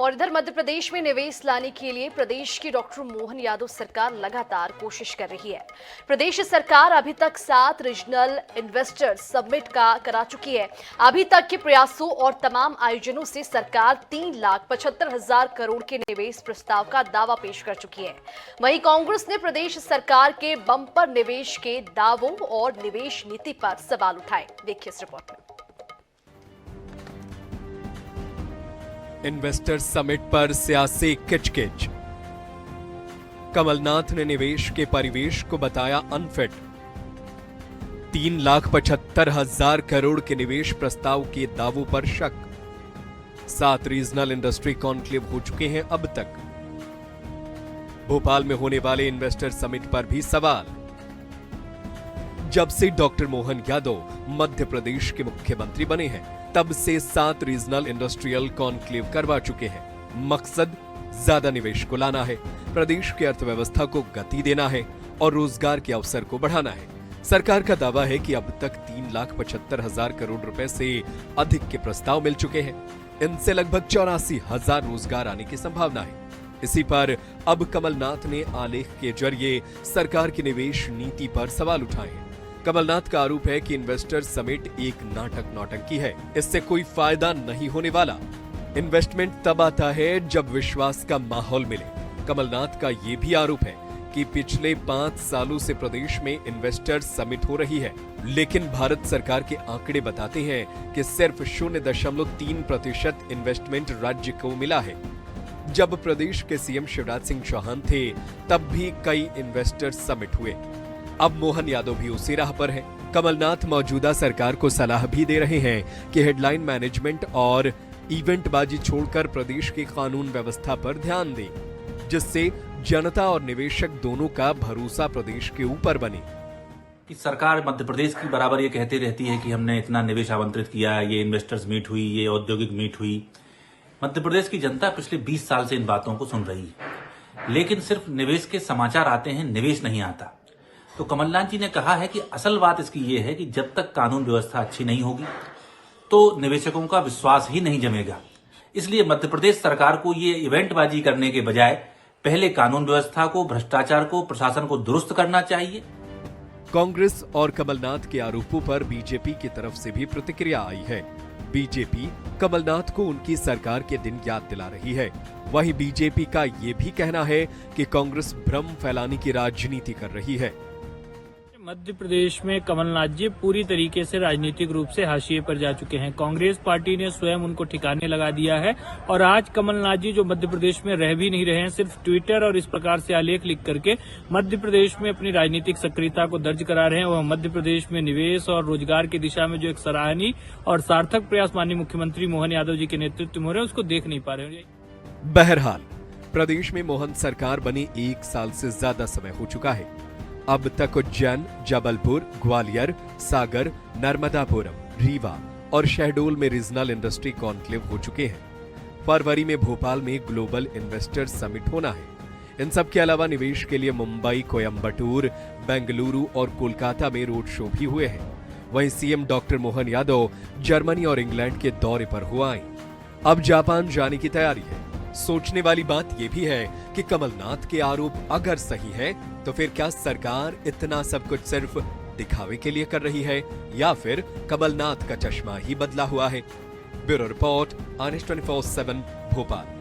और इधर मध्य प्रदेश में निवेश लाने के लिए प्रदेश की डॉक्टर मोहन यादव सरकार लगातार कोशिश कर रही है। प्रदेश सरकार अभी तक 7 रीजनल इन्वेस्टर समिट करा चुकी है। अभी तक के प्रयासों और तमाम आयोजनों से सरकार 3,75,000 करोड़ के निवेश प्रस्ताव का दावा पेश कर चुकी है। वहीं कांग्रेस ने प्रदेश सरकार के बंपर निवेश के दावों और निवेश नीति पर सवाल उठाए। देखिए इस रिपोर्ट में। इन्वेस्टर समिट पर सियासी किचकिच। कमलनाथ ने निवेश के परिवेश को बताया अनफिट। 3,75,000 करोड़ के निवेश प्रस्ताव के दावों पर शक। 7 रीजनल इंडस्ट्री कॉन्क्लेव हो चुके हैं अब तक। भोपाल में होने वाले इन्वेस्टर समिट पर भी सवाल। जब से डॉक्टर मोहन यादव मध्य प्रदेश के मुख्यमंत्री बने हैं, तब से 7 रीजनल इंडस्ट्रियल कॉन्क्लेव करवा चुके हैं। मकसद ज्यादा निवेश को लाना है, प्रदेश की अर्थव्यवस्था को गति देना है और रोजगार के अवसर को बढ़ाना है। सरकार का दावा है कि अब तक 3,75,000 करोड़ रुपए से अधिक के प्रस्ताव मिल चुके हैं। इनसे लगभग 84,000 रोजगार आने की संभावना है। इसी पर अब कमलनाथ ने आलेख के जरिए सरकार की निवेश नीति पर सवाल उठाए हैं। कमलनाथ का आरोप है कि इन्वेस्टर समिट एक नाटक नौटंकी है, इससे कोई फायदा नहीं होने वाला। इन्वेस्टमेंट तब आता है जब विश्वास का माहौल मिले। कमलनाथ का यह भी आरोप है कि पिछले 5 सालों से प्रदेश में इन्वेस्टर समिट हो रही है, लेकिन भारत सरकार के आंकड़े बताते हैं कि सिर्फ 0.3% इन्वेस्टमेंट राज्य को मिला है। जब प्रदेश के सीएम शिवराज सिंह चौहान थे, तब भी कई इन्वेस्टर समिट हुए। अब मोहन यादव भी उसी राह पर है। कमलनाथ मौजूदा सरकार को सलाह भी दे रहे हैं कि हेडलाइन मैनेजमेंट और इवेंटबाजी छोड़कर प्रदेश की कानून व्यवस्था पर ध्यान दे, जिससे जनता और निवेशक दोनों का भरोसा प्रदेश के ऊपर बने। कि सरकार मध्य प्रदेश की बराबर ये कहती रहती है कि हमने इतना निवेश आमंत्रित किया, ये इन्वेस्टर्स मीट हुई, ये औद्योगिक मीट हुई। मध्य प्रदेश की जनता पिछले 20 साल से इन बातों को सुन रही है, लेकिन सिर्फ निवेश के समाचार आते हैं, निवेश नहीं आता। तो कमलनाथ जी ने कहा है कि असल बात इसकी ये है कि जब तक कानून व्यवस्था अच्छी नहीं होगी तो निवेशकों का विश्वास ही नहीं जमेगा। इसलिए मध्य प्रदेश सरकार को ये इवेंटबाजी करने के बजाय पहले कानून व्यवस्था को, भ्रष्टाचार को, प्रशासन को दुरुस्त करना चाहिए। कांग्रेस और कमलनाथ के आरोपों पर बीजेपी की तरफ से भी प्रतिक्रिया आई है। बीजेपी कमलनाथ को उनकी सरकार के दिन याद दिला रही है। वहीं बीजेपी का ये भी कहना है कि कांग्रेस भ्रम फैलाने की राजनीति कर रही है। मध्य प्रदेश में कमलनाथ जी पूरी तरीके से राजनीतिक रूप से हाशिए पर जा चुके हैं। कांग्रेस पार्टी ने स्वयं उनको ठिकाने लगा दिया है और आज कमलनाथ जी जो मध्य प्रदेश में रह भी नहीं रहे हैं, सिर्फ ट्विटर और इस प्रकार से आलेख लिख करके मध्य प्रदेश में अपनी राजनीतिक सक्रियता को दर्ज करा रहे हैं। वह मध्य प्रदेश में निवेश और रोजगार की दिशा में जो एक सराहनीय और सार्थक प्रयास माननीय मुख्यमंत्री मोहन यादव जी के नेतृत्व में हो रहे हैं, उसको देख नहीं पा रहे हैं। बहरहाल प्रदेश में मोहन सरकार बने 1 साल से ज्यादा समय हो चुका है। अब तक उज्जैन, जबलपुर, ग्वालियर, सागर, नर्मदापुरम, रीवा और शहडोल में रीजनल इंडस्ट्री कॉन्क्लेव हो चुके हैं। फरवरी में भोपाल में ग्लोबल इन्वेस्टर समिट होना है। इन सब के अलावा निवेश के लिए मुंबई, कोयम्बटूर, बेंगलुरु और कोलकाता में रोड शो भी हुए हैं। वहीं CM doctor Mohan Yadav Germany और इंग्लैंड के दौरे पर हो आए। अब जापान जाने की तैयारी है। सोचने वाली बात यह भी है कि कमलनाथ के आरोप अगर सही है, तो फिर क्या सरकार इतना सब कुछ सिर्फ दिखावे के लिए कर रही है या फिर कमलनाथ का चश्मा ही बदला हुआ है? Bureau report, INS 24/7 Bhopal.